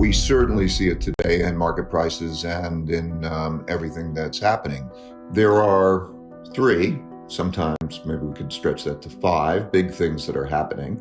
We certainly see it today in market prices and in everything that's happening. There are three, sometimes maybe we could stretch that to five, big things that are happening,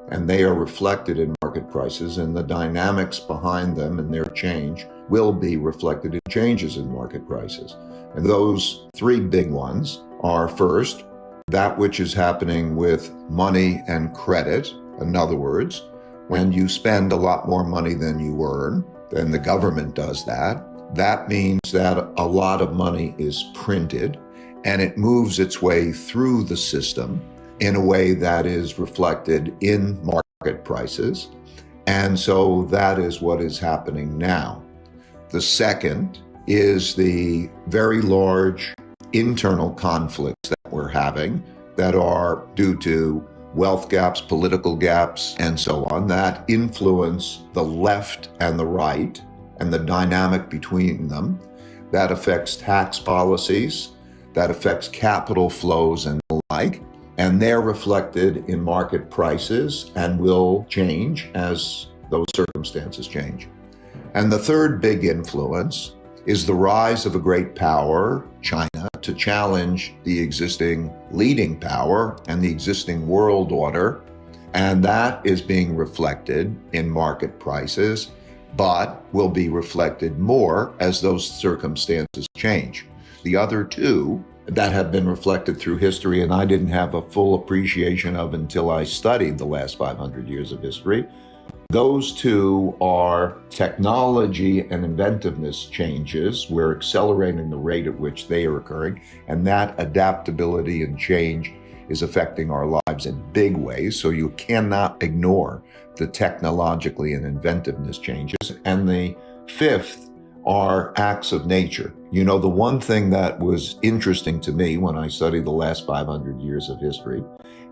and they are reflected in market prices, and the dynamics behind them and their change will be reflected in changes in market prices. And those three big ones are, first, that which is happening with money and credit. In other words, when you spend a lot more money than you earn, then the government does that. That means that a lot of money is printed and it moves its way through the system in a way that is reflected in market prices. And so that is what is happening now. The second is the very large internal conflicts that we're having that are due to wealth gaps, political gaps, and so on, that influence the left and the right and the dynamic between them. That affects tax policies, that affects capital flows and the like, and they're reflected in market prices and will change as those circumstances change. And the third big influence is the rise of a great power, China, to challenge the existing leading power and the existing world order. And that is being reflected in market prices, but will be reflected more as those circumstances change. The other two that have been reflected through history, and I didn't have a full appreciation of until I studied the last 500 years of history, those two are technology and inventiveness changes. We're accelerating the rate at which they are occurring, and that adaptability and change is affecting our lives in big ways. So you cannot ignore the technologically and inventiveness changes. And the fifth are acts of nature. You know, the one thing that was interesting to me when I studied the last 500 years of history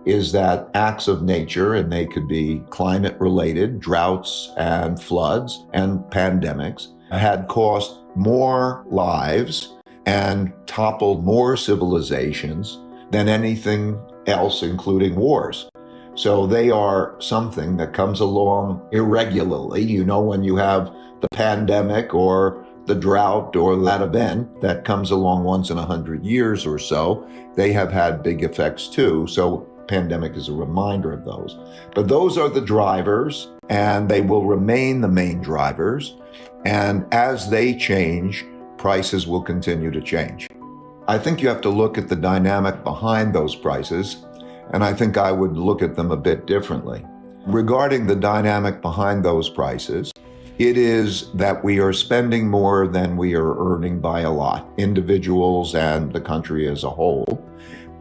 is that acts of nature, and they could be climate related, droughts and floods and pandemics, had cost more lives and toppled more civilizations than anything else, including wars. So they are something that comes along irregularly. You know, when you have the pandemic or the drought or that event that comes along once in 100 years or so, they have had big effects too. So pandemic is a reminder of those. But those are the drivers, and they will remain the main drivers. And as they change, prices will continue to change. I think you have to look at the dynamic behind those prices, and I think I would look at them a bit differently. Regarding the dynamic behind those prices, it is that we are spending more than we are earning by a lot, individuals and the country as a whole,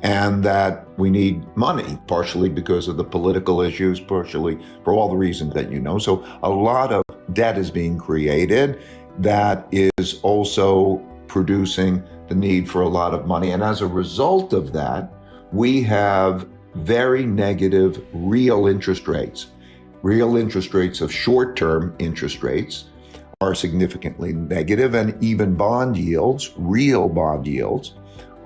and that we need money, partially because of the political issues, partially for all the reasons that you know. So a lot of debt is being created that is also producing the need for a lot of money. And as a result of that, we have very negative real interest rates. Real interest rates of short-term interest rates are significantly negative, and even bond yields, real bond yields,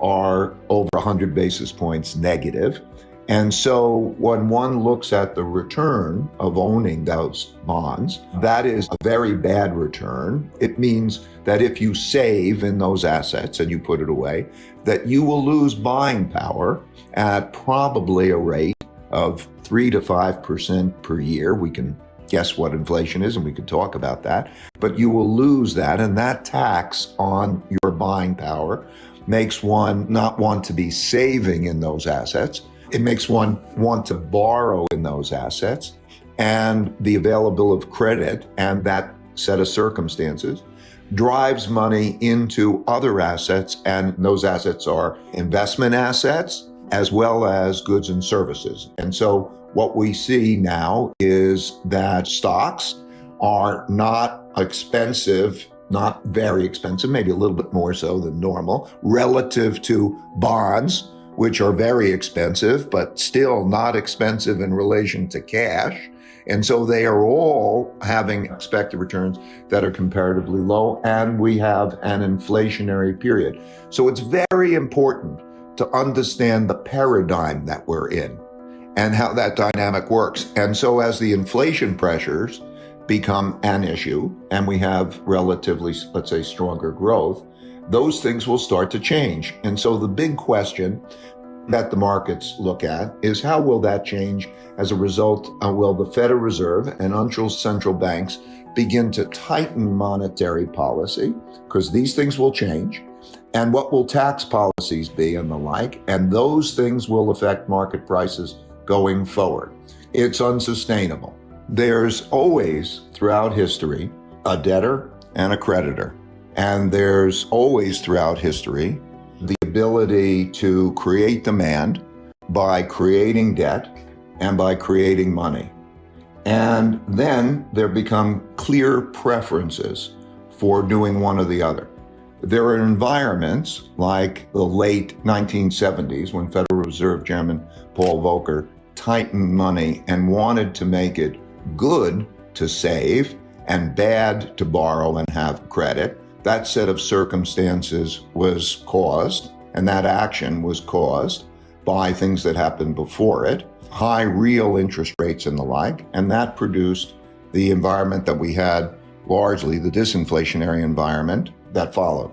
are over 100 basis points negative. And so when one looks at the return of owning those bonds, that is a very bad return. It means that if you save in those assets and you put it away, that you will lose buying power at probably a rate of 3 to 5% per year. We can guess what inflation is, and we could talk about that, but you will lose that. And that tax on your buying power makes one not want to be saving in those assets. It makes one want to borrow in those assets, and the availability of credit and that set of circumstances drives money into other assets, and those assets are investment assets as well as goods and services. And so what we see now is that stocks are not expensive, not very expensive, maybe a little bit more so than normal, relative to bonds, which are very expensive, but still not expensive in relation to cash. And so they are all having expected returns that are comparatively low, and we have an inflationary period. So it's very important to understand the paradigm that we're in and how that dynamic works. And so as the inflation pressures become an issue and we have relatively, let's say, stronger growth, those things will start to change. And so the big question that the markets look at is how will that change as a result? Will the Federal Reserve and other central banks begin to tighten monetary policy? Because these things will change. And what will tax policies be and the like? And those things will affect market prices going forward. It's unsustainable. There's always, throughout history, a debtor and a creditor. And there's always, throughout history, the ability to create demand by creating debt and by creating money. And then there become clear preferences for doing one or the other. There are environments like the late 1970s when Federal Reserve Chairman Paul Volcker tightened money and wanted to make it good to save and bad to borrow and have credit. That set of circumstances was caused, and that action was caused by things that happened before it, high real interest rates and the like, and that produced the environment that we had, largely the disinflationary environment that followed.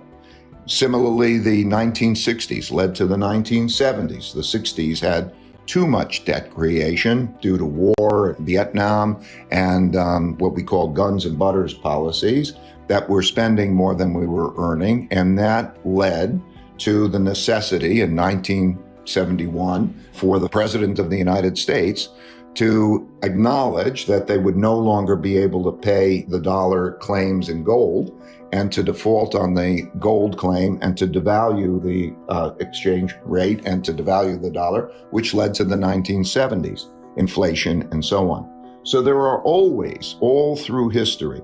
Similarly, the 1960s led to the 1970s. The 60s had too much debt creation due to war, Vietnam, and what we call guns and butters policies that were spending more than we were earning. And that led to the necessity in 1971 for the President of the United States to acknowledge that they would no longer be able to pay the dollar claims in gold and to default on the gold claim and to devalue the exchange rate and to devalue the dollar, which led to the 1970s, inflation and so on. So there are always, all through history,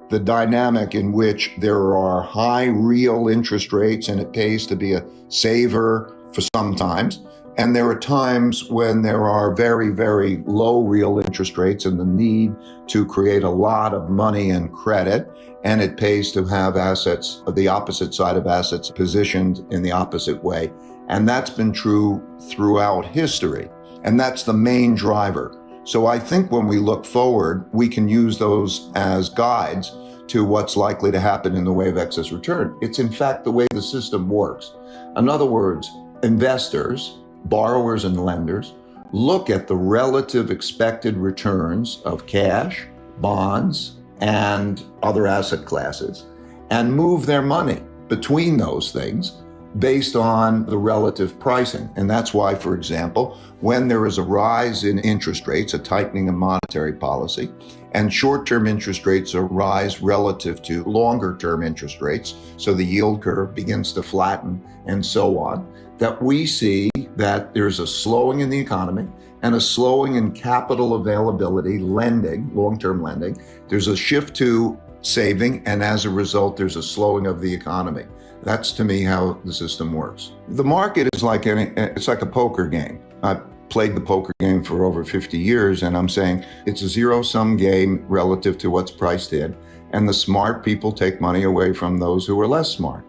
the dynamic in which there are high real interest rates and it pays to be a saver for some times. And there are times when there are very, very low real interest rates and the need to create a lot of money and credit, and it pays to have assets, the opposite side of assets, positioned in the opposite way. And that's been true throughout history. And that's the main driver. So I think when we look forward, we can use those as guides to what's likely to happen in the way of excess return. It's in fact the way the system works. In other words, investors, borrowers and lenders look at the relative expected returns of cash, bonds, and other asset classes and move their money between those things based on the relative pricing. And that's why, for example, when there is a rise in interest rates, a tightening of monetary policy, and short-term interest rates rise relative to longer-term interest rates, so the yield curve begins to flatten and so on, that we see that there's a slowing in the economy and a slowing in capital availability, lending, long-term lending. There's a shift to saving, and as a result, there's a slowing of the economy. That's, to me, how the system works. The market is like it's like a poker game. I've played the poker game for over 50 years, and I'm saying it's a zero-sum game relative to what's priced in, and the smart people take money away from those who are less smart.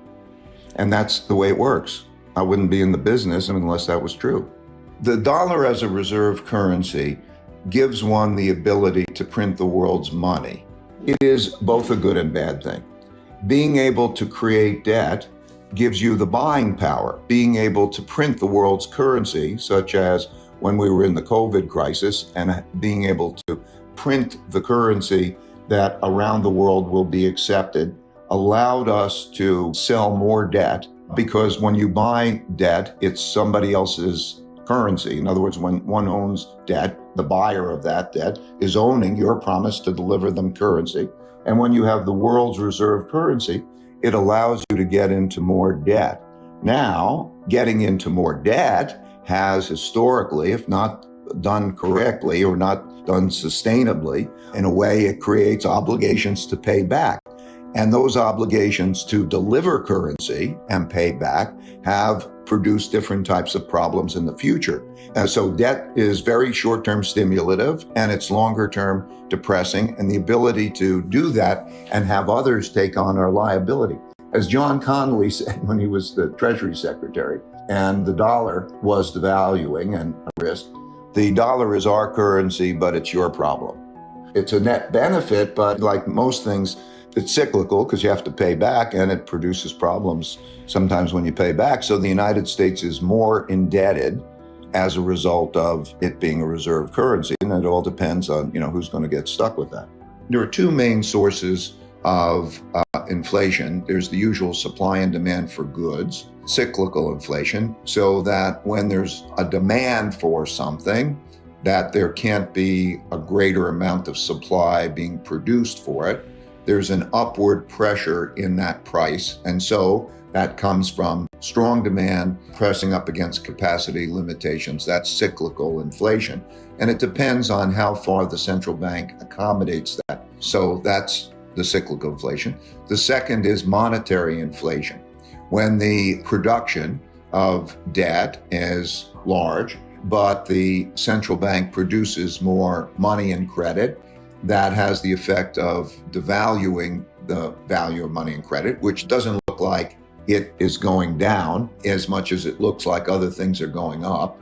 And that's the way it works. I wouldn't be in the business unless that was true. The dollar as a reserve currency gives one the ability to print the world's money. It is both a good and bad thing. Being able to create debt gives you the buying power. Being able to print the world's currency, such as when we were in the COVID crisis, and being able to print the currency that around the world will be accepted, allowed us to sell more debt, because when you buy debt, it's somebody else's currency. In other words, when one owns debt, the buyer of that debt is owning your promise to deliver them currency. And when you have the world's reserve currency, it allows you to get into more debt. Now, getting into more debt has historically, if not done correctly or not done sustainably, in a way it creates obligations to pay back. And those obligations to deliver currency and pay back have produced different types of problems in the future. And so debt is very short-term stimulative and it's longer-term depressing, and the ability to do that and have others take on our liability. As John Connolly said when he was the Treasury Secretary and the dollar was devaluing and a risk, the dollar is our currency, but it's your problem. It's a net benefit, but like most things, it's cyclical because you have to pay back and it produces problems sometimes when you pay back. So the United States is more indebted as a result of it being a reserve currency. And it all depends on, who's going to get stuck with that. There are two main sources of inflation. There's the usual supply and demand for goods, cyclical inflation, so that when there's a demand for something, that there can't be a greater amount of supply being produced for it. There's an upward pressure in that price. And so that comes from strong demand pressing up against capacity limitations. That's cyclical inflation. And it depends on how far the central bank accommodates that. So that's the cyclical inflation. The second is monetary inflation. When the production of debt is large, but the central bank produces more money and credit, that has the effect of devaluing the value of money and credit, which doesn't look like it is going down as much as it looks like other things are going up.